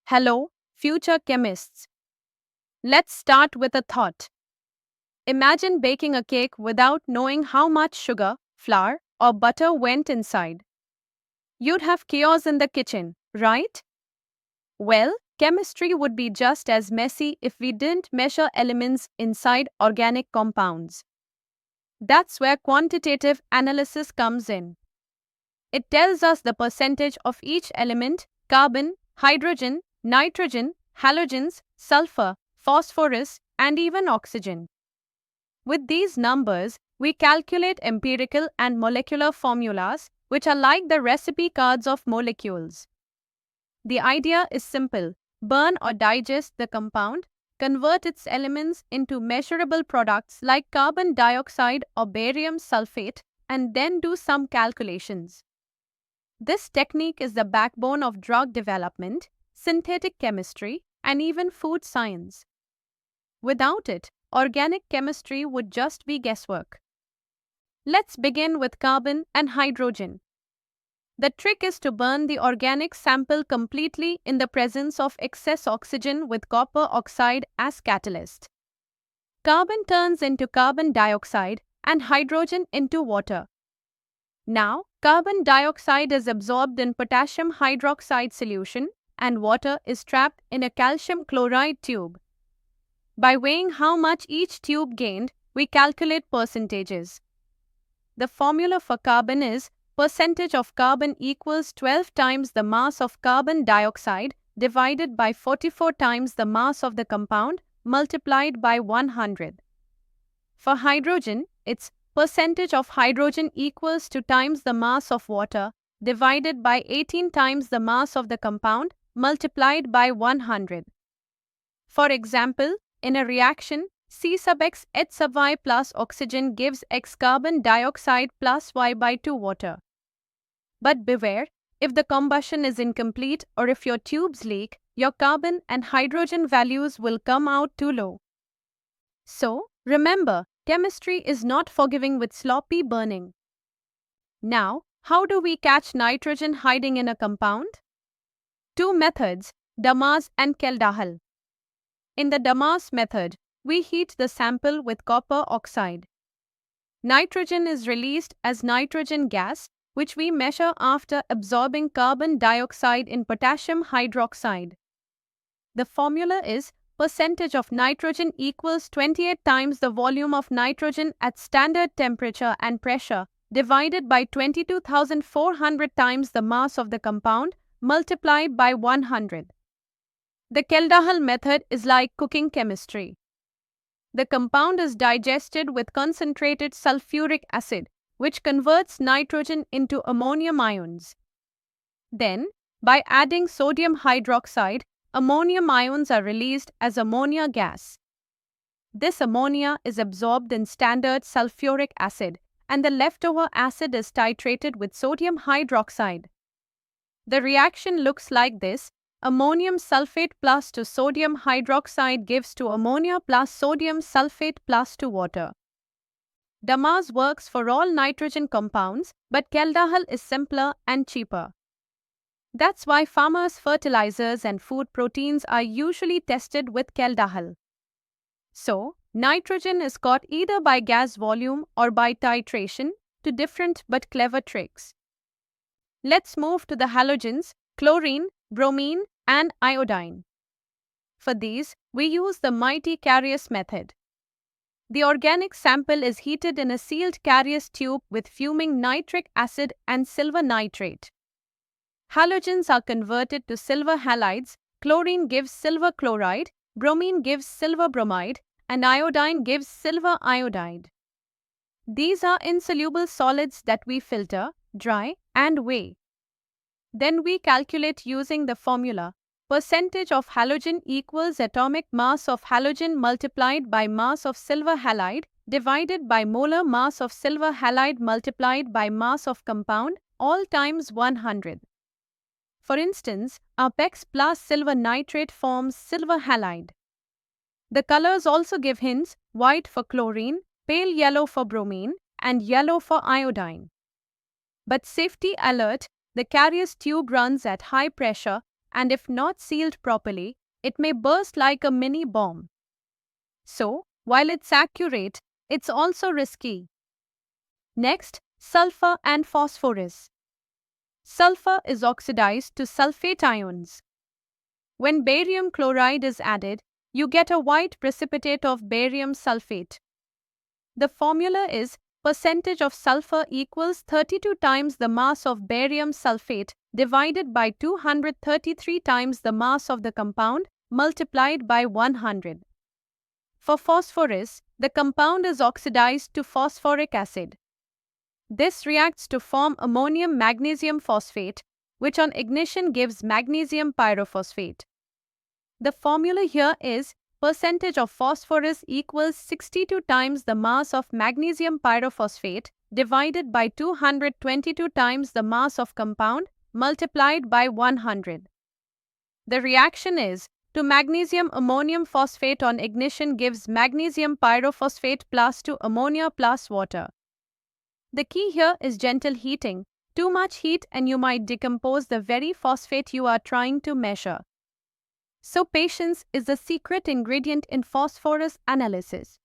Hello, future chemists. Let's start with a thought. Imagine baking a cake without knowing how much sugar, flour, or butter went inside. You'd have chaos in the kitchen, right? Well, chemistry would be just as messy if we didn't measure elements inside organic compounds. That's where quantitative analysis comes in. It tells us the percentage of each element: carbon, hydrogen, nitrogen, halogens, sulfur, phosphorus, and even oxygen. With these numbers, we calculate empirical and molecular formulas, which are like the recipe cards of molecules. The idea is simple: burn or digest the compound, convert its elements into measurable products like carbon dioxide or barium sulfate, and then do some calculations. This technique is the backbone of drug development, synthetic chemistry, and even food science. Without it, organic chemistry would just be guesswork. Let's begin with carbon and hydrogen. The trick is to burn the organic sample completely in the presence of excess oxygen with copper oxide as catalyst. Carbon turns into carbon dioxide and hydrogen into water. Now, carbon dioxide is absorbed in potassium hydroxide solution and water is trapped in a calcium chloride tube. By weighing how much each tube gained, we calculate percentages. The formula for carbon is percentage of carbon equals 12 times the mass of carbon dioxide divided by 44 times the mass of the compound multiplied by 100. For hydrogen, it's percentage of hydrogen equals 2 times the mass of water divided by 18 times the mass of the compound multiplied by 100. For example, in a reaction, C sub x H sub y plus oxygen gives X carbon dioxide plus Y by 2 water. But beware, if the combustion is incomplete or if your tubes leak, your carbon and hydrogen values will come out too low. So, remember, chemistry is not forgiving with sloppy burning. Now, how do we catch nitrogen hiding in a compound? Two methods, Dumas and Kjeldahl. In the Dumas method, we heat the sample with copper oxide. Nitrogen is released as nitrogen gas, which we measure after absorbing carbon dioxide in potassium hydroxide. The formula is percentage of nitrogen equals 28 times the volume of nitrogen at standard temperature and pressure divided by 22,400 times the mass of the compound multiplied by 100. The Kjeldahl method is like cooking chemistry. The compound is digested with concentrated sulfuric acid, which converts nitrogen into ammonium ions. Then, by adding sodium hydroxide, ammonium ions are released as ammonia gas. This ammonia is absorbed in standard sulfuric acid, and the leftover acid is titrated with sodium hydroxide. The reaction looks like this: ammonium sulfate plus to sodium hydroxide gives to ammonia plus sodium sulfate plus to water. Dumas works for all nitrogen compounds, but Kjeldahl is simpler and cheaper. That's why farmers' fertilizers and food proteins are usually tested with Kjeldahl. So, nitrogen is caught either by gas volume or by titration, two different but clever tricks. Let's move to the halogens, chlorine, bromine, and iodine. For these, we use the mighty Carius method. The organic sample is heated in a sealed Carius tube with fuming nitric acid and silver nitrate. Halogens are converted to silver halides, chlorine gives silver chloride, bromine gives silver bromide, and iodine gives silver iodide. These are insoluble solids that we filter, dry, and weigh. Then we calculate using the formula: percentage of halogen equals atomic mass of halogen multiplied by mass of silver halide divided by molar mass of silver halide multiplied by mass of compound, all times 100. For instance, our PEX plus silver nitrate forms silver halide. The colors also give hints: white for chlorine, pale yellow for bromine, and yellow for iodine. But safety alert, the Carius tube runs at high pressure and if not sealed properly, it may burst like a mini bomb. So, while it's accurate, it's also risky. Next, sulfur and phosphorus. Sulfur is oxidized to sulfate ions. When barium chloride is added, you get a white precipitate of barium sulfate. The formula is percentage of sulfur equals 32 times the mass of barium sulfate divided by 233 times the mass of the compound multiplied by 100. For phosphorus, the compound is oxidized to phosphoric acid. This reacts to form ammonium magnesium phosphate, which on ignition gives magnesium pyrophosphate. The formula here is percentage of phosphorus equals 62 times the mass of magnesium pyrophosphate divided by 222 times the mass of compound multiplied by 100. The reaction is to magnesium ammonium phosphate on ignition gives magnesium pyrophosphate plus to ammonia plus water. The key here is gentle heating. Too much heat and you might decompose the very phosphate you are trying to measure. So patience is the secret ingredient in phosphorus analysis.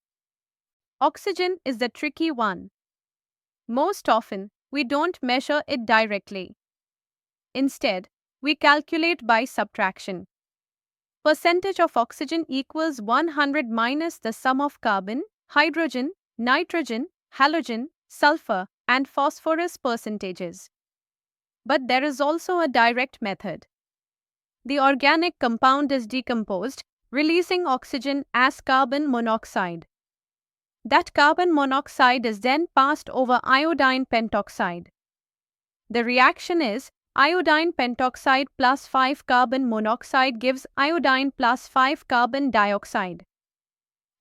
Oxygen is the tricky one. Most often, we don't measure it directly. Instead, we calculate by subtraction. Percentage of oxygen equals 100 minus the sum of carbon, hydrogen, nitrogen, halogen, sulfur, and phosphorus percentages. But there is also a direct method. The organic compound is decomposed, releasing oxygen as carbon monoxide. That carbon monoxide is then passed over iodine pentoxide. The reaction is iodine pentoxide plus 5 carbon monoxide gives iodine plus 5 carbon dioxide.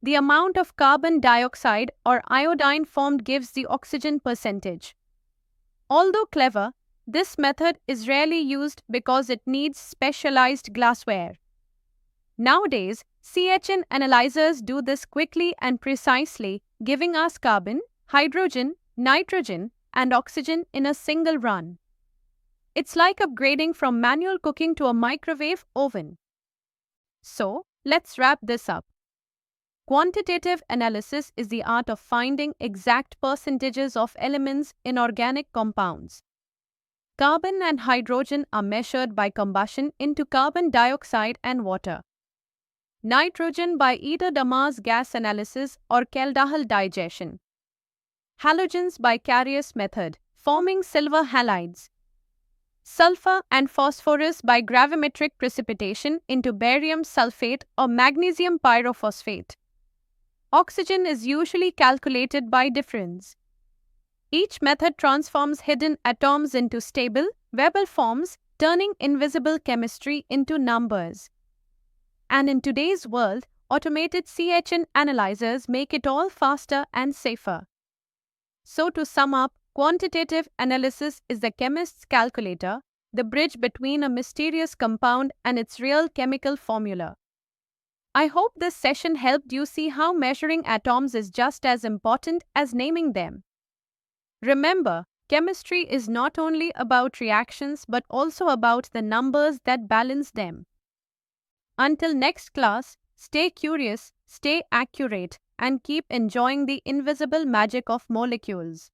The amount of carbon dioxide or iodine formed gives the oxygen percentage. Although clever, this method is rarely used because it needs specialized glassware. Nowadays, CHN analyzers do this quickly and precisely, giving us carbon, hydrogen, nitrogen, and oxygen in a single run. It's like upgrading from manual cooking to a microwave oven. So, let's wrap this up. Quantitative analysis is the art of finding exact percentages of elements in organic compounds. Carbon and hydrogen are measured by combustion into carbon dioxide and water. Nitrogen by either Dumas gas analysis or Kjeldahl digestion. Halogens by Carius method, forming silver halides. Sulphur and phosphorus by gravimetric precipitation into barium sulfate or magnesium pyrophosphate. Oxygen is usually calculated by difference. Each method transforms hidden atoms into stable, Weber forms, turning invisible chemistry into numbers. And in today's world, automated CHN analyzers make it all faster and safer. So to sum up, quantitative analysis is the chemist's calculator, the bridge between a mysterious compound and its real chemical formula. I hope this session helped you see how measuring atoms is just as important as naming them. Remember, chemistry is not only about reactions but also about the numbers that balance them. Until next class, stay curious, stay accurate, and keep enjoying the invisible magic of molecules.